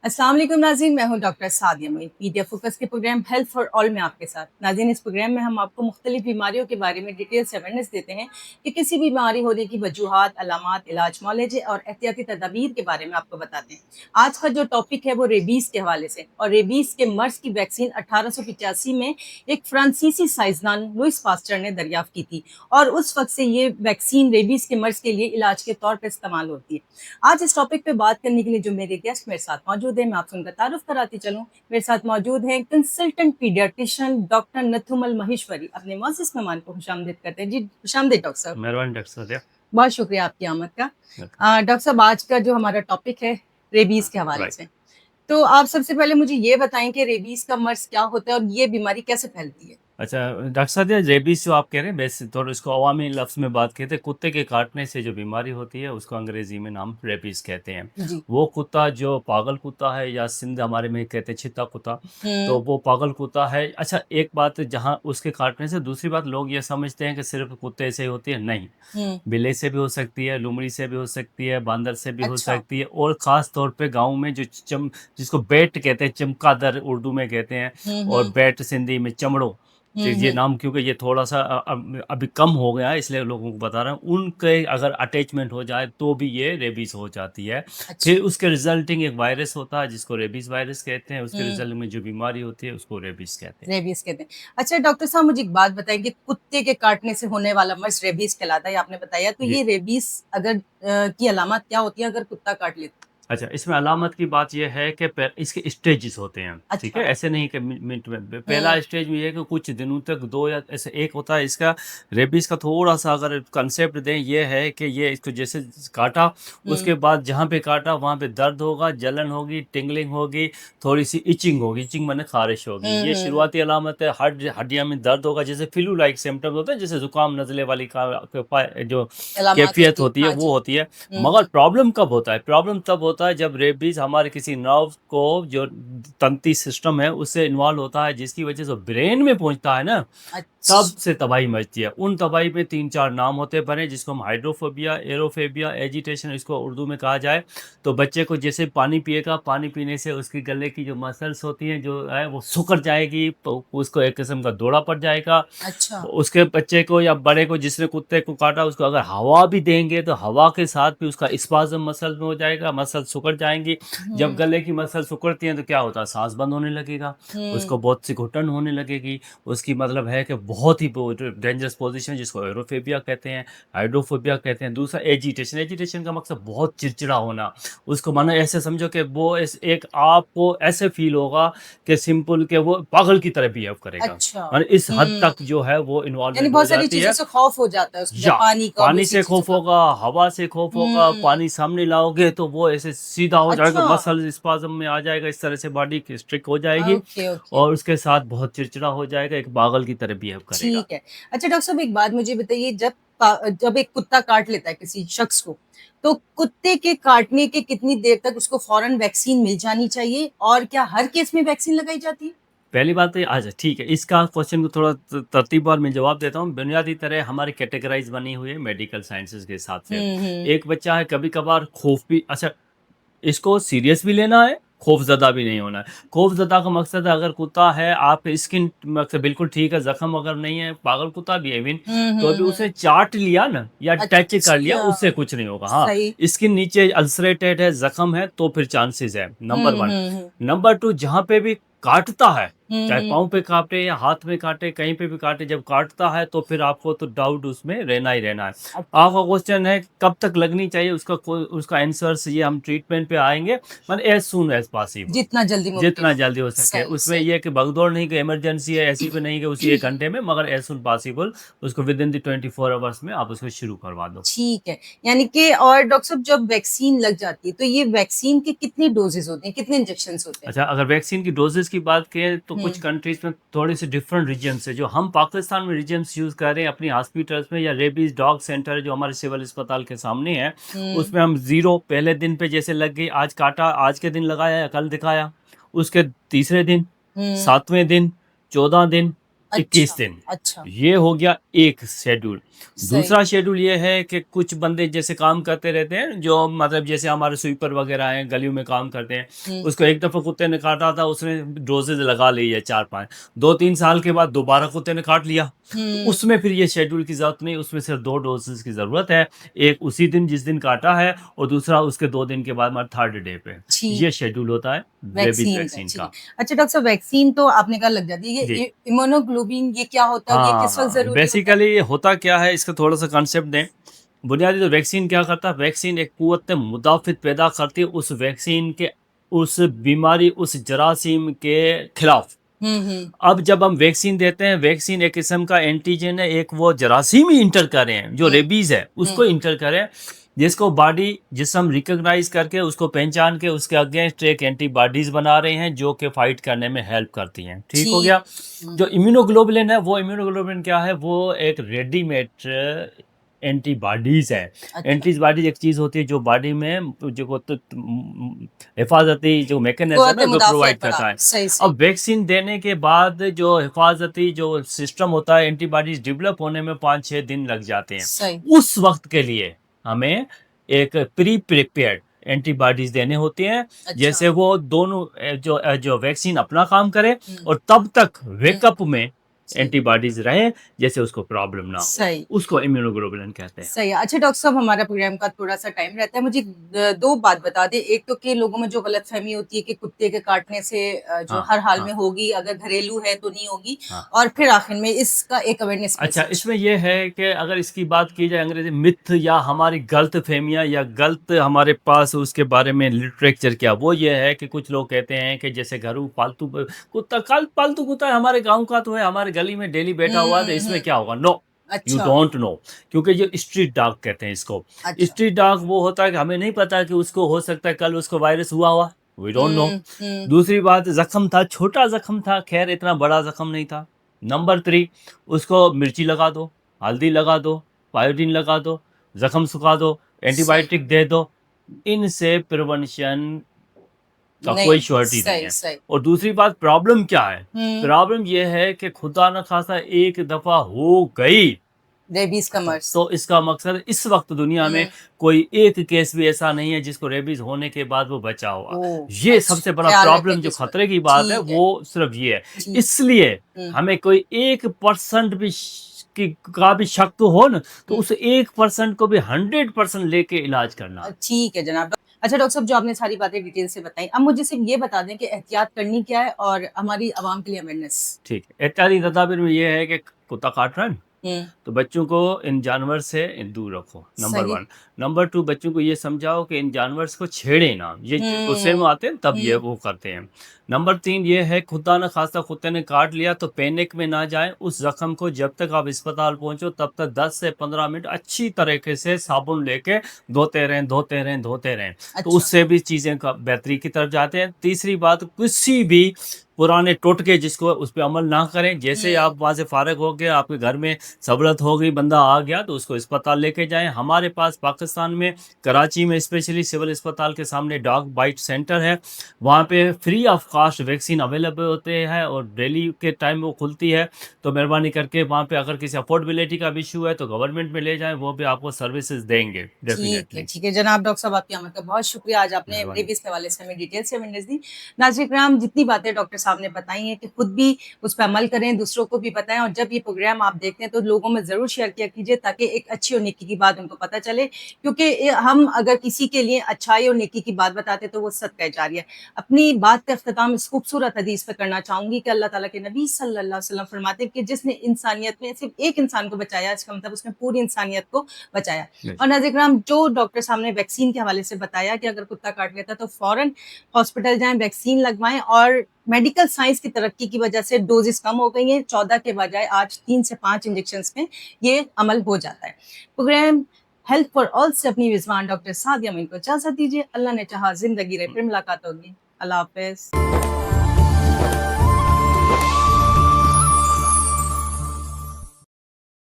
अस्सलाम वालेकुम नाज़रीन, मैं हूं doctor Sadia Moin. Media focus के प्रोग्राम हेल्थ फॉर ऑल में आपके साथ। नाज़रीन, इस प्रोग्राम में हम आपको मुख्तलिफ बीमारियों के बारे में डिटेल से अवेयरनेस देते हैं कि किसी भी बीमारी होने की वजूहात, अलामात, इलाज, मौलेजे और एहतियाती तदाबीर के बारे में आपको बताते हैं। आज का जो टॉपिक है वो रेबीज़ के हवाले से, और रेबीज़ के मर्ज की वैक्सीन 1885 में एक फ्रांसीसी साइंसदान लुइस पास्चर ने दरियाफ्त की थी, और उस वक्त से ये वैक्सीन रेबीज़ के मर्ज के लिए इलाज के तौर पर इस्तेमाल होती है। आज इस टॉपिक पे बात करने के लिए जो मेरे गेस्ट मेरे साथ मौजूद हैं, मैं आपसे उनका तारुफ कराती चलूं। मेरे साथ मौजूद हैं कंसल्टेंट पीडियाट्रिशियन डॉक्टर नथुमल महेश्वरी। अपने मोअज़्ज़िज़ मेहमान को खुशामदीद करते हैं। जी, खुशामदीद डॉक्टर साहब। मेहरबान डॉक्टर सादिया। बहुत शुक्रिया आपकी आमद का। डॉक्टर साहब, आज का जो हमारा टॉपिक है रेबीज़ के हवाले से, राइट। तो आप सबसे पहले मुझे ये बताएं कि रेबीज़ का मर्ज़ क्या होता है और ये बीमारी कैसे फैलती है? अच्छा डॉक्टर साहब, रेबीज जो आप कह रहे हैं, वैसे थोड़ा इसको अवामी लफ्ज़ में बात कहते हैं। कुत्ते के काटने से जो बीमारी होती है उसको अंग्रेज़ी में नाम रेबीज कहते हैं। जी। वो कुत्ता जो पागल कुत्ता है, या सिंध हमारे में कहते हैं चित्ता कुत्ता, तो हुँ, वो पागल कुत्ता है। अच्छा, एक बात, जहाँ उसके काटने से, दूसरी बात, लोग ये समझते हैं कि सिर्फ कुत्ते से ही होती है। नहीं, हुँ। बिल्ली से भी हो सकती है, लोमड़ी से भी हो सकती है, बांदर से भी हो अच्छा। सकती है, और ख़ास तौर पे गाँव में जो जिसको बैट कहते हैं, चमगादड़ उर्दू में कहते हैं, हुँ, और हुँ। बैट सिंधी में चमड़ो। हुँ, ये हुँ। नाम क्योंकि ये थोड़ा-सा अभी कम हो गया है, इसलिए लोगों को बता रहा हूँ। उनके अगर अटैचमेंट हो जाए तो भी ये रेबीज़ हो जाती है। फिर अच्छा। उसके रिज़ल्टिंग एक वायरस होता है जिसको रेबीज़ वायरस कहते हैं। उसके हुँ। रिज़ल्ट में जो बीमारी होती है उसको रेबीज़ कहते हैं। रेबीज़ कहते हैं। अच्छा डॉक्टर साहब, मुझे एक बात बताइए कि कुत्ते के काटने से होने वाला मर्ज़ रेबीज़ कहलाता है, आपने बताया। तो ये ये रेबीज़ अगर की अलामत क्या होती है अगर कुत्ता काट ले तो? अच्छा, इसमें अलामत की बात ये है कि इसके स्टेजेस होते हैं, ठीक है? अच्छा। ऐसे नहीं कि मिनट में। पहला हुँ, स्टेज में ये है कि कुछ दिनों तक, 2 या ऐसे एक होता है इसका। रेबीज़ का थोड़ा-सा अगर कंसेप्ट दें, ये है कि ये इसको जैसे काटा, हुँ, उसके बाद जहाँ पे काटा वहाँ पे दर्द होगा, जलन होगी, टिंगलिंग होगी, थोड़ी-सी इचिंग होगी। इचिंग माने ख़ारिश होगी। हुँ, ये हुँ, हुँ। शुरुआती अलामत है। हड्डियाँ में दर्द होगा, जैसे फ्लू लाइक सिम्पटम्स होते हैं, जैसे ज़ुकाम, नज़ले वाली जो अलामात कैफ़ियत होती है। होती है, हाँ वो जी। होती है। हुँ, मगर हुँ। प्रॉब्लम कब होता है? प्रॉब्लम तब होता है जब रेबीज़ हमारे किसी नर्व को, जो तंत्रिका सिस्टम है, उससे इन्वॉल्व होता है, जिसकी वजह से ब्रेन में पहुँचता है ना, तब अच्छा। से तबाही मचती है। उन तबाही में 3-4 नाम होते बने, जिसको हम हाइड्रोफोबिया, एरोफोबिया, एजिटेशन इसको उर्दू में कहा जाए। तो बच्चे को जैसे पानी पिएगा, पानी पीने से उसकी गले की जो मसल्स होती हैं, जो है वो सिकुड़ जाएगी, तो उसको एक किस्म का दौरा पड़ जाएगा। अच्छा। उसके बच्चे को या बड़े को, जिसने कुत्ते को काटा, उसको अगर हवा भी देंगे तो हवा के साथ भी उसका स्पाज़म मसल में हो जाएगा, मसल सिकुड़ जाएँगी। जब हुँ, गले की मसल सिकुड़ती हैं तो क्या होता है? साँस बंद होने लगेगा, हुँ। उसको बहुत सी घुटन होने लगेगी। उसकी मतलब है कि बहुत ही डेंजरस पोजीशन, जिसको एरोफोबिया कहते हैं, हाइड्रोफोबिया कहते हैं। दूसरा एजिटेशन। एजिटेशन का मकसद बहुत चिड़चिड़ा होना। उसको मानो ऐसे समझो कि वो एक आपको ऐसे फील होगा कि सिंपल कि वो पागल की तरह बिहेव करेगा। अच्छा। और इस हद हुँ। तक जो है वो यानी इन्वॉल्वमेंट हो बहुत सारी जाती चीज़ों है। से खौफ हो जाता है उसको, जब या पानी का भी पानी उसी से चीज़ों खौफ का। होगा, हवा से खौफ होगा, हुँ। पानी सामने लाओगे तो वो ऐसे सीधा हो जाएगा, अच्छा। मसल स्पाज़म में आ जाएगा, इस तरह से बॉडी की स्ट्रिक हो जाएगी, ओके, ओके। और उसके साथ बहुत चिड़चिड़ा हो जाएगा, एक पागल की तरह बिहेव करेगा। ठीक है। अच्छा डॉक्टर साहब, एक बात मुझे बताइए, जब एक कुत्ता काट लेता है किसी शख्स को, तो कुत्ते के काटने के कितनी देर तक उसको फ़ौरन वैक्सीन मिल जानी चाहिए, और क्या हर केस में वैक्सीन लगाई जाती है? पहली बात तो अच्छा ठीक है, इसका क्वेश्चन को थोड़ा तरतीबवार में जवाब देता हूँ। बुनियादी तरह हमारी कैटेगराइज़ बनी हुई है मेडिकल साइंसेज़ के हिसाब से। हुँ, हुँ। एक बच्चा है, कभी-कभार खौफ भी, अच्छा, इसको सीरियस भी लेना है, खौफ़ज़दा भी नहीं होना है। खौफ़ज़दा का मकसद है, अगर कुत्ता है, आपकी स्किन मकसद बिल्कुल ठीक है, ज़ख्म अगर नहीं है, पागल कुत्ता भी है इवन, हुँ, तो हुँ, अभी हुँ। उसे चाट लिया ना या टच कर लिया, अच्छा, उससे कुछ नहीं होगा। हाँ, सही। स्किन नीचे अल्सरेटेड है, ज़ख्म है, तो फिर चांसेज़ है, नंबर हुँ, 1। हुँ, हुँ। नंबर 2, जहाँ पे भी काटता है, हुँ, चाहे हुँ। पाँव पे काटे या हाथ में काटे, कहीं पे भी काटे, जब काटता है तो फिर आपको तो डाउट उसमें रहना ही रहना है। अच्छा। आपका क्वेश्चन है कब तक लगनी चाहिए, उसका आंसर्स ये हम ट्रीटमेंट पे आएँगे, मतलब एज़ सून एज़ पॉसिबल, जितना जल्दी मुमकिन जितना हो। जल्दी हो सके। सही, उसमें सही। ये है कि भगदौड़ नहीं, कि इमरजेंसी है, ऐसी भी नहीं कि उसी 1 घंटे में, मगर एज़ सून पॉसिबल उसको विदिन द 24 आवर्स में आप उसको शुरू करवा दो। ठीक है। यानी कि, और डॉक्टर साहब, जब वैक्सीन लग जाती है, तो ये वैक्सीन के कितनी डोज़ेज़ होते हैं? कितने इंजेक्शंस होते हैं? अच्छा, अगर वैक्सीन की डोज़ेज़ की बात करें तो कुछ हुँ, कंट्रीज़ में थोड़े-से डिफरेंट रीजन्स है। जो हम पाकिस्तान में रीजन्स यूज़ कर रहे हैं अपनी हॉस्पिटल्स में, या रेबीज़ डॉग सेंटर जो हमारे सिविल अस्पताल के सामने है, हुँ, उसमें हम 0 पहले दिन पे जैसे लग गई, आज काटा, आज के दिन लगाया या कल दिखाया, उसके तीसरे दिन, हुँ। 7वें दिन, 14 दिन, 21 अच्छा, दिन। अच्छा, ये हो गया एक शेड्यूल। सही। दूसरा शेड्यूल ये है कि कुछ बंदे जैसे काम करते रहते हैं, जो मतलब जैसे हमारे स्वीपर वगैरह हैं, गलियों में काम करते हैं। हुँ, उसको एक दफ़ा कुत्ते ने काटा था, उसने डोज़ेज़ लगा ली है 4-5। 2-3 साल के बाद दोबारा कुत्ते ने काट लिया। तो हुँ, उसमें फिर ये शेड्यूल की ज़रूरत नहीं, उसमें सिर्फ़ 2 डोज़ेज़ की ज़रूरत है। एक उसी दिन जिस दिन काटा है, और दूसरा उसके 2 दिन के बाद मतलब 3rd डे पे। ठीक। ये शेड्यूल होता है रेबीज़ वैक्सीन का, वैक्सीन ठीक है। का। अच्छा डॉक्टर साहब, वैक्सीन तो आपने कहा लग जाती है, जी। ये इम्यूनोग्लोबिन ये क्या होता है और ये किस वक़्त हाँ, ज़रूरी होता है? बेसिकली होता क्या है, इसका थोड़ा-सा कॉन्सेप्ट दें। बुनियादी तो वैक्सीन क्या करता है, वैक्सीन एक कुव्वत मुदाफ़ित पैदा करती है उस वैक्सीन के, उस बीमारी, उस जरासीम के खिलाफ। हुँ, हुँ, अब जब हम वैक्सीन देते हैं, वैक्सीन एक किस्म का एंटीजन है, एक वो जरासीम ही इंटर कर रहे हैं, जो हुँ, रेबीज़ है, हुँ, उसको इंटर कर रहे हैं, जिसको बॉडी जिस्म रिकॉग्नाइज़ करके, उसको पहचान के, उसके अगेंस्ट एक एंटीबॉडीज़ बना रहे हैं, जो कि फ़ाइट करने में हेल्प करती हैं। ठीक हो ठीक। गया? हुँ, जो इम्यूनोग्लोबुलिन है, वो इम्यूनोग्लोबुलिन क्या है? वो एक रेडीमेड एंटीबॉडीज़ है। अच्छा, एंटीबॉडीज़ एक चीज़ होती है जो बॉडी में जो को त हिफाज़ती जो मैकेनिज़्म क़ुव्वत है, वो प्रोवाइड मुदाफ़ियत करता बढ़ाती है। है, सही, सही। अब वैक्सीन देने के बाद जो हिफाज़ती जो सिस्टम होता है, एंटीबॉडीज़ डेवलप होने में 5-6 दिन लग जाते हैं। सही, उस वक़्त के लिए हमें एक प्री प्रिपेयर्ड एंटीबॉडीज़ देने होते हैं, अच्छा, जैसे वो दोनों जो वैक्सीन अपना काम करे, हुँ, और तब तक हुँ, बैकअप में जी, एंटीबॉडीज़ रहें, जैसे उसको प्रॉब्लम ना हो। सही। उसको इम्यूनोग्लोबुलिन कहते हैं। सही है। अच्छा डॉक्टर साहब, हमारा प्रोग्राम का थोड़ा-सा टाइम रहता है। मुझे 2 बात बता दें। एक तो कि लोगों में जो गलतफ़हमी होती है कि कुत्ते के काटने से जो हाँ, हर हाल हाँ, में होगी, अगर घरेलू है तो नहीं होगी। हाँ। और फिर आखिर में इसका एक अवेयरनेस अच्छा, मैसेज। इसमें ये है कि अगर इसकी बात की जाए अंग्रेज़ी मिथ, या हमारी गलतफ़हमियाँ, या गलत हमारे पास उसके बारे में लिटरेचर क्या, वो ये है कि कुछ लोग कहते हैं कि जैसे घरू पालतू कुत्ता, कल पालतू कुत्ता है, हमारे गाँव का तो है, हमारे गली में डेली बैठा हुआ है, तो हुँ, इसमें हुँ। क्या होगा? नो, यू अच्छा, डोंट नो। क्योंकि ये स्ट्रीट डॉग कहते हैं इसको। अच्छा। स्ट्रीट डॉग वो होता है कि हमें नहीं पता कि उसको हो सकता है कल उसको वायरस हुआ, वी डोंट नो। हुँ, हुँ। दूसरी बात, ज़ख्म था, छोटा ज़ख्म था, ख़ैर इतना बड़ा ज़ख्म नहीं था। नंबर 3, उसको मिर्ची लगा दो, हल्दी लगा दो, पायोडीन लगा दो, ज़ख्म सुखा दो, सही। एंटीबायोटिक दे दो। इनसे प्रिवेंशन का कोई नहीं, श्योरिटी नहीं सही, है। सही। और दूसरी बात, प्रॉब्लम क्या है? हुँ, प्रॉब्लम ये है कि खुदा न खास्ता एक दफ़ा हो गई, रेबीज़ का मर्ज़। तो इसका मकसद इस वक़्त दुनिया में हुँ। कोई एक केस भी ऐसा नहीं है जिसको रेबीज़ होने के बाद वो बचा हुआ। ओह! ये अच्छा, सबसे बड़ा ख़्याल रखें प्रॉब्लम कि जो इस पर। खतरे की बात है, ठीक है, वो सिर्फ़ ये है। ठीक। इसलिए हुँ, हमें कोई 1% भी का भी शक हो ना, तो हुँ। उस 1% को भी 100% लेके इलाज करना। ठीक है जनाब। अच्छा डॉक्टर साहब, जो आपने सारी बातें डिटेल से बताई, अब मुझे सिर्फ़ ये बता दें कि एहतियात करनी क्या है और हमारी आवाम के लिए अवेयरनेस? ठीक है। एहतियाती तदाबीर में ये है कि कुत्ता काट रहा है ना, हुँ, तो बच्चों को इन जानवर से दूर रखो, नंबर सही। 1। नंबर 2, बच्चों को ये समझाओ कि इन जानवर को छेड़े ना, ये गुस्से में हुँ, आते हैं तब ये हुँ। वो करते हैं। नंबर 3 ये है, खुदा न खास्ता कुत्ते ने काट लिया तो पैनिक में ना जाएं, उस जख्म को जब तक आप अस्पताल पहुंचो तब तक 10 से 15 मिनट अच्छी तरीके से साबुन लेके धोते रहें, धोते रहें, धोते रहें, तो अच्छा। उससे भी चीज़ें का बेहतरी की तरफ जाते हैं। तीसरी बात, किसी भी पुराने टोटके जिसको उस पे अमल ना करें। जैसे हुँ, आप वहाँ से फारिग हो गए, आपके घर में सहूलत हो गई, बंदा आ गया, तो उसको अस्पताल लेके जाएँ। हमारे पास पाकिस्तान में कराची में स्पेशली सिविल अस्पताल के सामने डॉग बाइट सेंटर है। वहाँ पे free of cost vaccine available होते हैं, और डेली के टाइम वो खुलती है। तो मेहरबानी करके वहाँ पे अगर किसी अफोर्डेबिलिटी का भी इश्यू है तो गवर्नमेंट में ले जाएँ, वो भी आपको सर्विसेज़ देंगे ठीक है, डेफ़िनिटली। ठीक है। जनाब डॉक्टर साहब, आपकी आमद का बहुत शुक्रिया। आज आपने मेहरबानी। रेबीज़ के हवाले से हमें डिटेल से अवेयरनेस दी। नाज़रीन इकराम, जितनी बातें डॉक्टर साहब ने बताई हैं कि खुद भी उस पे अमल करें, दूसरों को भी बताएँ, और जब ये प्रोग्राम आप देखते हैं तो लोगों में ज़रूर शेयर किया कीजिए, ताकि एक अच्छी और नेकी की बात उनको पता चले। क्योंकि हम अगर किसी के लिए अच्छाई और नेकी की बात बताते हैं तो वो सदका जारिया है। अपनी बात का इख्तिताम इस खूबसूरत हदीस पे करना चाहूँगी कि अल्लाह ताला के नबी सल्लल्लाहु अलैहि वसल्लम फरमाते हैं कि जिसने इंसानियत में सिर्फ़ एक इंसान को बचाया, इसका मतलब उसने पूरी इंसानियत को बचाया। और बेशक। नाज़रीन इकराम, जो डॉक्टर साहब ने वैक्सीन के हवाले से बताया कि अगर कुत्ता काट लेता है तो फ़ौरन हॉस्पिटल जाएँ, वैक्सीन लगवाएँ, और मेडिकल साइंस की तरक्की की वजह से डोज़ेज़ कम हो गई हैं, 14 के बजाय आज 3 से 5 इंजेक्शंस में ये अमल हो जाता है। प्रोग्राम हेल्थ फॉर ऑल से अपनी मेज़बान डॉक्टर सादिया अमीन को इजाज़त दीजिए। अल्लाह ने चाहा ज़िंदगी रहे फिर मुलाकात होगी। अल्लाह हाफ़िज़।